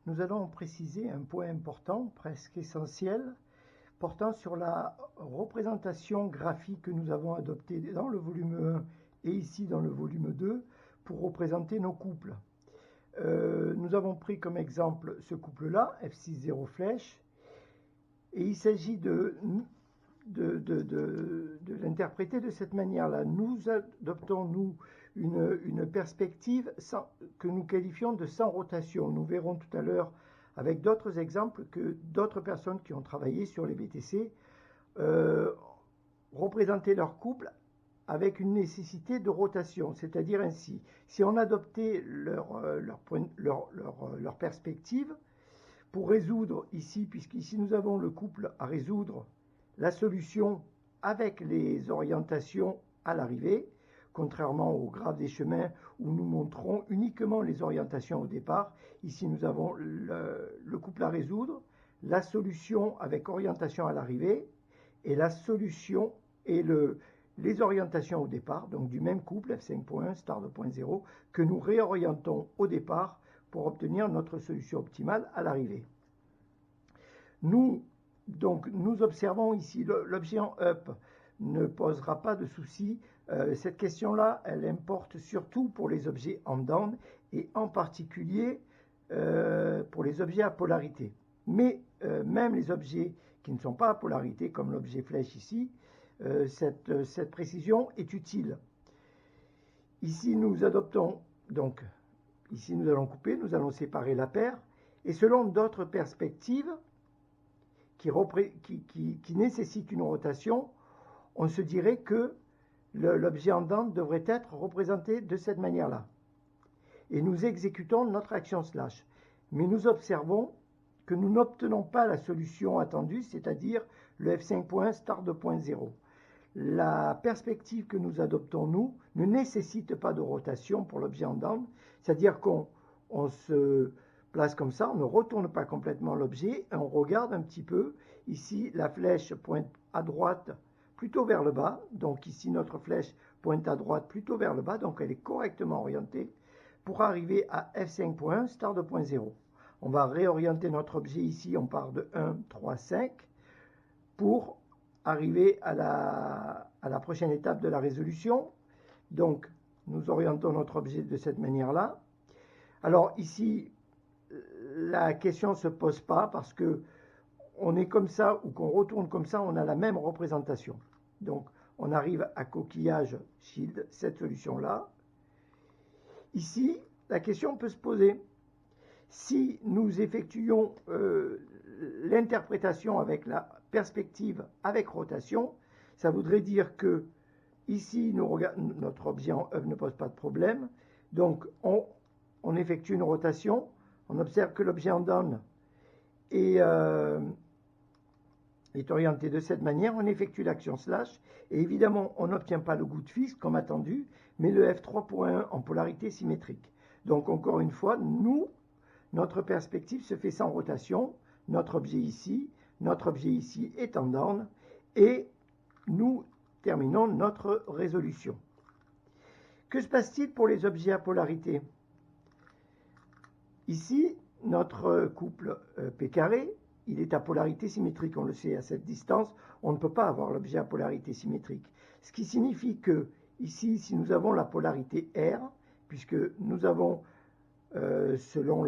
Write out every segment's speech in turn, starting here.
nous allons préciser un point important, presque essentiel, portant sur la représentation graphique que nous avons adoptée dans le volume 1 et ici dans le volume 2 pour représenter nos couples. Nous avons pris comme exemple ce couple-là, F6-0 flèche, et il s'agit de l'interpréter de cette manière-là. Nous adoptons, nous, une perspective que nous qualifions de sans rotation. Nous verrons tout à l'heure avec d'autres exemples que d'autres personnes qui ont travaillé sur les BTC représentaient leur couple avec une nécessité de rotation, c'est-à-dire ainsi, si on adoptait leur perspective pour résoudre ici, puisqu'ici nous avons le couple à résoudre, la solution avec les orientations à l'arrivée, contrairement au graphe des chemins où nous montrons uniquement les orientations au départ. Ici, nous avons le couple à résoudre, la solution avec orientation à l'arrivée, et la solution et les orientations au départ, donc du même couple, F5.1, star 2.0, que nous réorientons au départ pour obtenir notre solution optimale à l'arrivée. Nous observons ici, l'objet en up ne posera pas de souci. Cette question-là, elle importe surtout pour les objets en down et en particulier pour les objets à polarité. Mais même les objets qui ne sont pas à polarité, comme l'objet flèche ici, cette précision est utile. Ici, nous adoptons, donc, ici nous allons couper, nous allons séparer la paire, et selon d'autres perspectives qui nécessitent une rotation, on se dirait que l'objet en down devrait être représenté de cette manière-là. Et nous exécutons notre action slash. Mais nous observons que nous n'obtenons pas la solution attendue, c'est-à-dire le F5.1 star 2.0. La perspective que nous adoptons, nous, ne nécessite pas de rotation pour l'objet en down, c'est-à-dire qu'on se place comme ça, on ne retourne pas complètement l'objet, et on regarde un petit peu. Ici, la flèche pointe à droite, plutôt vers le bas. Donc ici, notre flèche pointe à droite, plutôt vers le bas. Donc elle est correctement orientée pour arriver à F5.1, star 2.0. On va réorienter notre objet ici. On part de 1, 3, 5 pour arriver à la prochaine étape de la résolution. Donc, nous orientons notre objet de cette manière-là. Alors ici, la question ne se pose pas parce que on est comme ça ou qu'on retourne comme ça, on a la même représentation. Donc, on arrive à coquillage shield, cette solution-là. Ici, la question peut se poser. Si nous effectuons l'interprétation avec la perspective avec rotation, ça voudrait dire que ici, notre objet en œuvre ne pose pas de problème. Donc, on effectue une rotation. On observe que l'objet en down est orienté de cette manière. On effectue l'action slash. Et évidemment, on n'obtient pas le good fixe comme attendu, mais le F3.1 en polarité symétrique. Donc, encore une fois, notre perspective se fait sans rotation. Notre objet ici est en down. Et nous terminons notre résolution. Que se passe-t-il pour les objets à polarité? Ici, notre couple P carré, il est à polarité symétrique. On le sait, à cette distance, on ne peut pas avoir l'objet à polarité symétrique. Ce qui signifie que, ici, si nous avons la polarité R, puisque nous avons, selon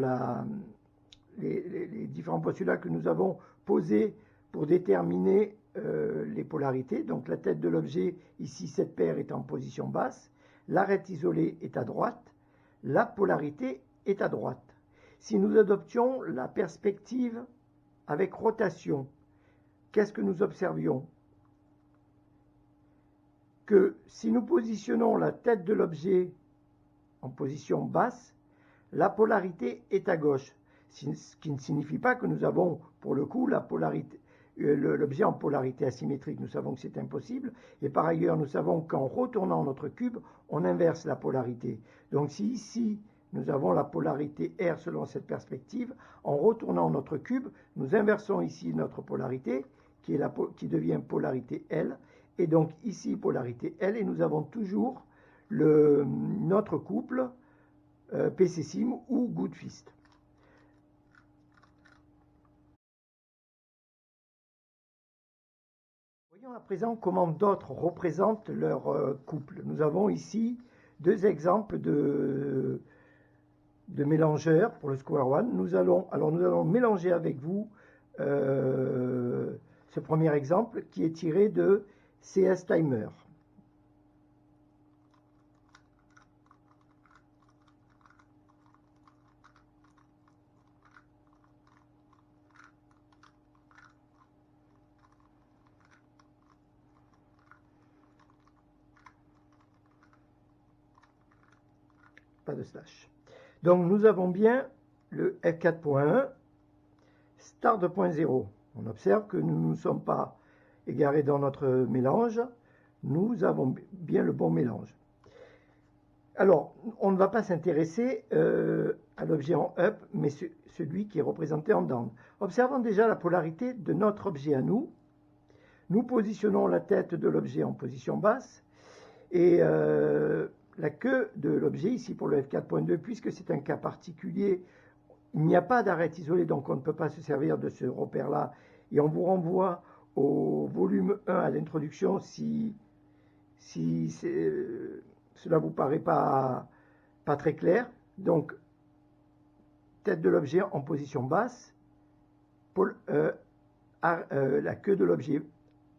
les différents postulats que nous avons posés pour déterminer les polarités, donc la tête de l'objet, ici, cette paire est en position basse, l'arête isolée est à droite, la polarité est à droite. Si nous adoptions la perspective avec rotation, qu'est-ce que nous observions? Que si nous positionnons la tête de l'objet en position basse, la polarité est à gauche. Ce qui ne signifie pas que nous avons, pour le coup, l'objet en polarité asymétrique. Nous savons que c'est impossible. Et par ailleurs, nous savons qu'en retournant notre cube, on inverse la polarité. Donc si ici, nous avons la polarité R selon cette perspective, en retournant notre cube, nous inversons ici notre polarité, qui devient polarité L, et donc ici polarité L, et nous avons toujours notre couple PC-Sim ou Good Fist. Voyons à présent comment d'autres représentent leur couple. Nous avons ici deux exemples de mélangeurs pour le Square One. Nous allons mélanger avec vous ce premier exemple qui est tiré de CS Timer. Pas de slash. Donc nous avons bien le F4.1 start 2.0. On observe que nous ne sommes pas égarés dans notre mélange. Nous avons bien le bon mélange. Alors, on ne va pas s'intéresser à l'objet en up, mais celui qui est représenté en down. Observons déjà la polarité de notre objet à nous. Nous positionnons la tête de l'objet en position basse et la queue de l'objet, ici pour le F4.2, puisque c'est un cas particulier, il n'y a pas d'arête isolée, donc on ne peut pas se servir de ce repère-là. Et on vous renvoie au volume 1 à l'introduction si cela vous paraît pas très clair. Donc, tête de l'objet en position basse, la queue de l'objet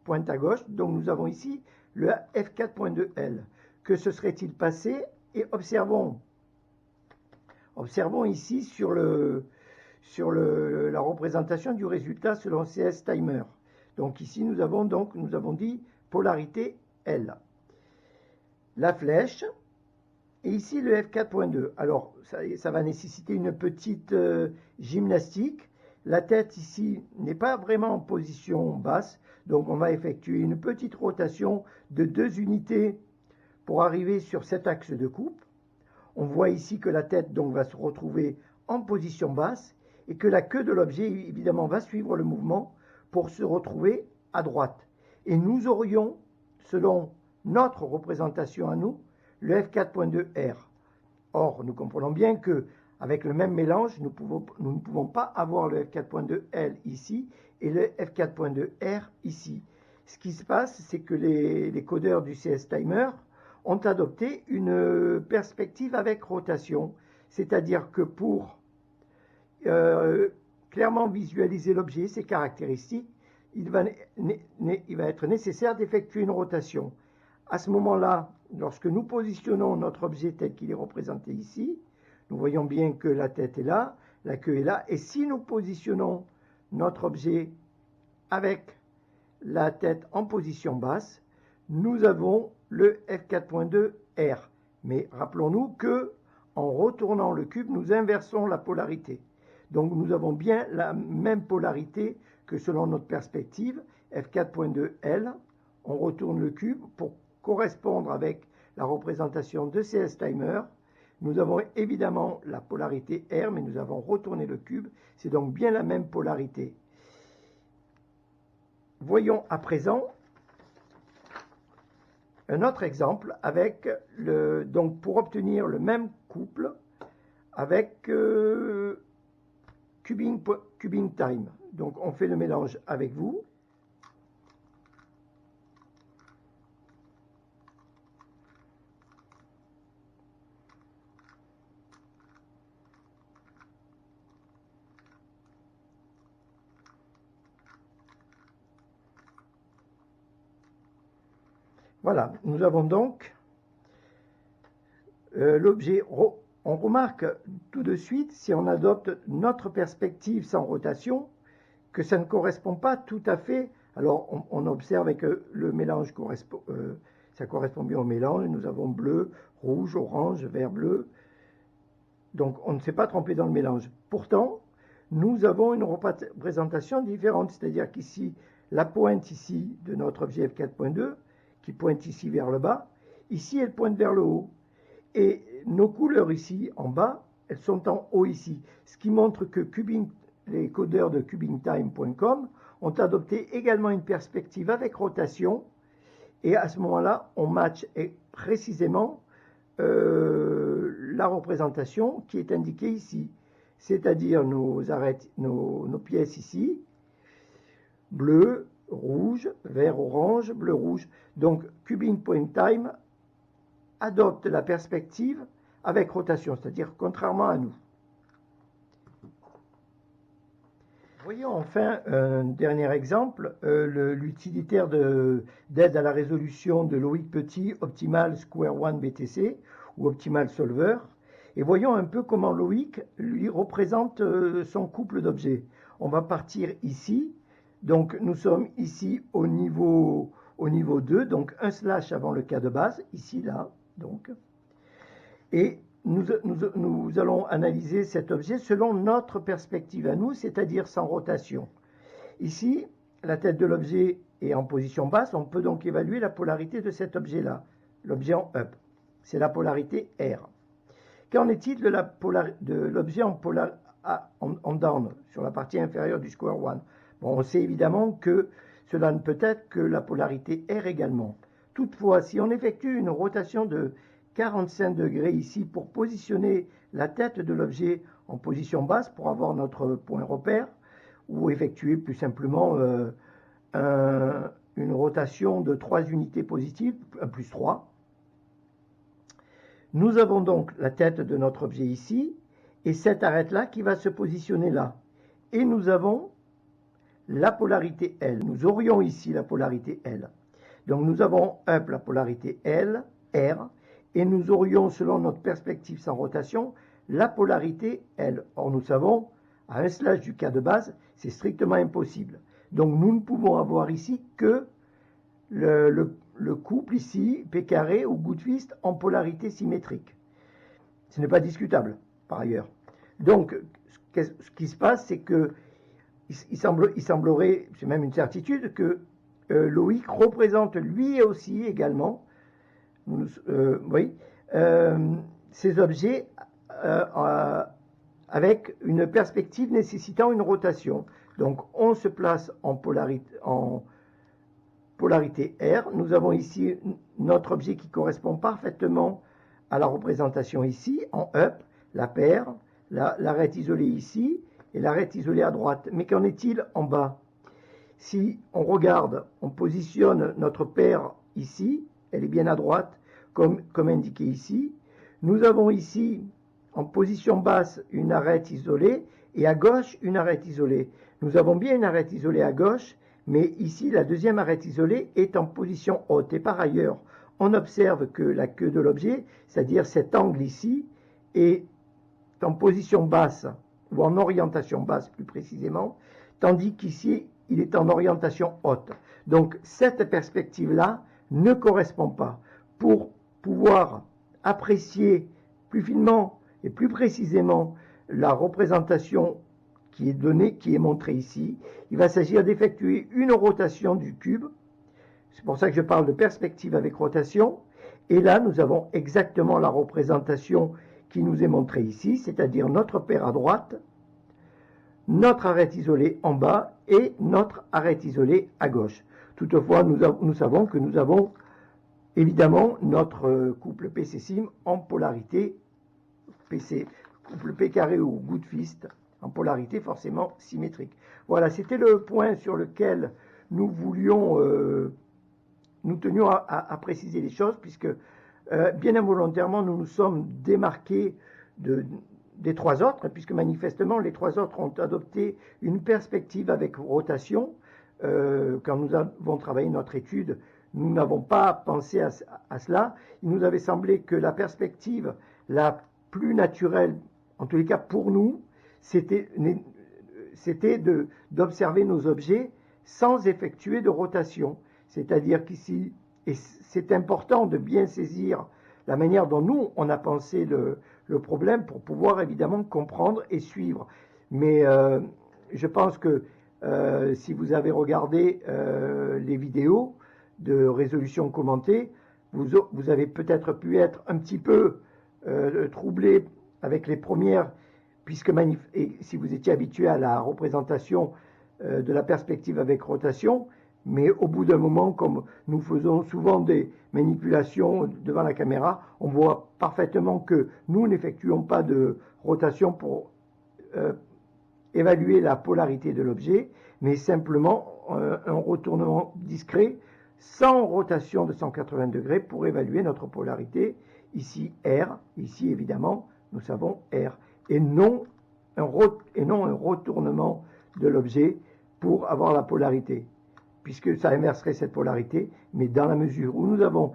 pointe à gauche. Donc, nous avons ici le F4.2L. Que se serait-il passé? Et observons ici sur la représentation du résultat selon CS Timer. Donc ici nous avons dit polarité L. La flèche et ici le F4.2. Alors ça va nécessiter une petite gymnastique. La tête ici n'est pas vraiment en position basse, donc on va effectuer une petite rotation de 2 unités pour arriver sur cet axe de coupe. On voit ici que la tête donc va se retrouver en position basse et que la queue de l'objet évidemment va suivre le mouvement pour se retrouver à droite. Et nous aurions, selon notre représentation à nous, le F4.2R. Or, nous comprenons bien que avec le même mélange, nous ne pouvons pas avoir le F4.2L ici et le F4.2R ici. Ce qui se passe, c'est que les codeurs du CS Timer ont adopté une perspective avec rotation, c'est-à-dire que pour clairement visualiser l'objet, ses caractéristiques, il va être nécessaire d'effectuer une rotation. À ce moment-là, lorsque nous positionnons notre objet tel qu'il est représenté ici, nous voyons bien que la tête est là, la queue est là, et si nous positionnons notre objet avec la tête en position basse, nous avons le F4.2R. Mais rappelons-nous que en retournant le cube, nous inversons la polarité. Donc nous avons bien la même polarité que selon notre perspective, F4.2L. On retourne le cube pour correspondre avec la représentation de CS Timer. Nous avons évidemment la polarité R, mais nous avons retourné le cube. C'est donc bien la même polarité. Voyons à présent un autre exemple avec donc pour obtenir le même couple avec cubing time. Donc on fait le mélange avec vous. Voilà, nous avons donc l'objet. On remarque tout de suite, si on adopte notre perspective sans rotation, que ça ne correspond pas tout à fait. Alors, on observe que le mélange ça correspond bien au mélange. Nous avons bleu, rouge, orange, vert, bleu. Donc, on ne s'est pas trompé dans le mélange. Pourtant, nous avons une représentation différente. C'est-à-dire qu'ici, la pointe ici de notre objet F4.2, qui pointe ici vers le bas, ici, elle pointe vers le haut. Et nos couleurs ici, en bas, elles sont en haut ici. Ce qui montre que les codeurs de cubingtime.com ont adopté également une perspective avec rotation. Et à ce moment-là, on match précisément la représentation qui est indiquée ici. C'est-à-dire nos pièces ici, bleu, rouge, vert, orange, bleu, rouge. Donc Cubing.time adopte la perspective avec rotation, c'est-à-dire contrairement à nous. Voyons enfin un dernier exemple, l'utilitaire d'aide à la résolution de Loïc Petit, Optimal Square One BTC ou Optimal Solver. Et voyons un peu comment Loïc lui représente son couple d'objets. On va partir ici. Donc nous sommes ici au niveau 2, donc un slash avant le cas de base, ici, là. Donc. Et nous allons analyser cet objet selon notre perspective à nous, c'est-à-dire sans rotation. Ici, la tête de l'objet est en position basse, on peut donc évaluer la polarité de cet objet-là, l'objet en up. C'est la polarité R. Qu'en est-il de l'objet en down, sur la partie inférieure du square one? Bon, on sait évidemment que cela ne peut être que la polarité R également. Toutefois, si on effectue une rotation de 45 degrés ici pour positionner la tête de l'objet en position basse pour avoir notre point repère, ou effectuer plus simplement une rotation de 3 unités positives, plus 3. Nous avons donc la tête de notre objet ici, et cette arête-là qui va se positionner là. Et nous avons la polarité L. Nous aurions ici la polarité L. Donc nous avons up la polarité L, R, et nous aurions, selon notre perspective sans rotation, la polarité L. Or, nous savons, à un slash du cas de base, c'est strictement impossible. Donc, nous ne pouvons avoir ici que le couple ici, P carré ou Goodfist, en polarité symétrique. Ce n'est pas discutable, par ailleurs. Donc, ce qui se passe, c'est que il semblerait, c'est même une certitude, que Loïc représente lui aussi également ces objets avec une perspective nécessitant une rotation. Donc on se place en polarité R. Nous avons ici notre objet qui correspond parfaitement à la représentation ici, en up, la paire, l'arête isolée ici et l'arête isolée à droite. Mais qu'en est-il en bas? Si on regarde, on positionne notre paire ici, elle est bien à droite, comme indiqué ici. Nous avons ici, en position basse, une arête isolée, et à gauche, une arête isolée. Nous avons bien une arête isolée à gauche, mais ici, la deuxième arête isolée est en position haute. Et par ailleurs, on observe que la queue de l'objet, c'est-à-dire cet angle ici, est en position basse, ou en orientation basse plus précisément, tandis qu'ici, il est en orientation haute. Donc, cette perspective-là ne correspond pas. Pour pouvoir apprécier plus finement et plus précisément la représentation qui est donnée, qui est montrée ici, il va s'agir d'effectuer une rotation du cube. C'est pour ça que je parle de perspective avec rotation. Et là, nous avons exactement la représentation qui nous est montrée ici, c'est-à-dire notre paire à droite, notre arête isolée en bas et notre arête isolée à gauche. Toutefois, nous savons que nous avons évidemment notre couple PC-Sim en polarité PC, couple P carré ou Goodfist en polarité forcément symétrique. Voilà, c'était le point sur lequel nous tenions à préciser les choses, puisque bien involontairement nous nous sommes démarqués des trois autres, puisque manifestement les trois autres ont adopté une perspective avec rotation. Quand nous avons travaillé notre étude, nous n'avons pas pensé à cela. Il nous avait semblé que la perspective la plus naturelle, en tous les cas pour nous, c'était d'observer nos objets sans effectuer de rotation. C'est-à-dire qu'ici, et c'est important de bien saisir la manière dont nous, on a pensé le problème pour pouvoir évidemment comprendre et suivre. Mais je pense que si vous avez regardé les vidéos de résolution commentée, vous avez peut-être pu être un petit peu troublé avec les premières, puisque et si vous étiez habitué à la représentation de la perspective avec rotation, mais au bout d'un moment, comme nous faisons souvent des manipulations devant la caméra, on voit parfaitement que nous n'effectuons pas de rotation pour évaluer la polarité de l'objet, mais simplement un retournement discret, sans rotation de 180 degrés pour évaluer notre polarité. Ici R, ici évidemment, nous savons R, et non un retournement de l'objet pour avoir la polarité, puisque ça inverserait cette polarité, mais dans la mesure où nous avons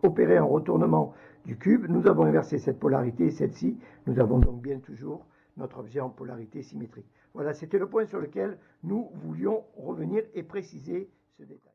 opéré un retournement du cube, nous avons inversé cette polarité et celle-ci, nous avons donc bien toujours notre objet en polarité symétrique. Voilà, c'était le point sur lequel nous voulions revenir et préciser ce détail.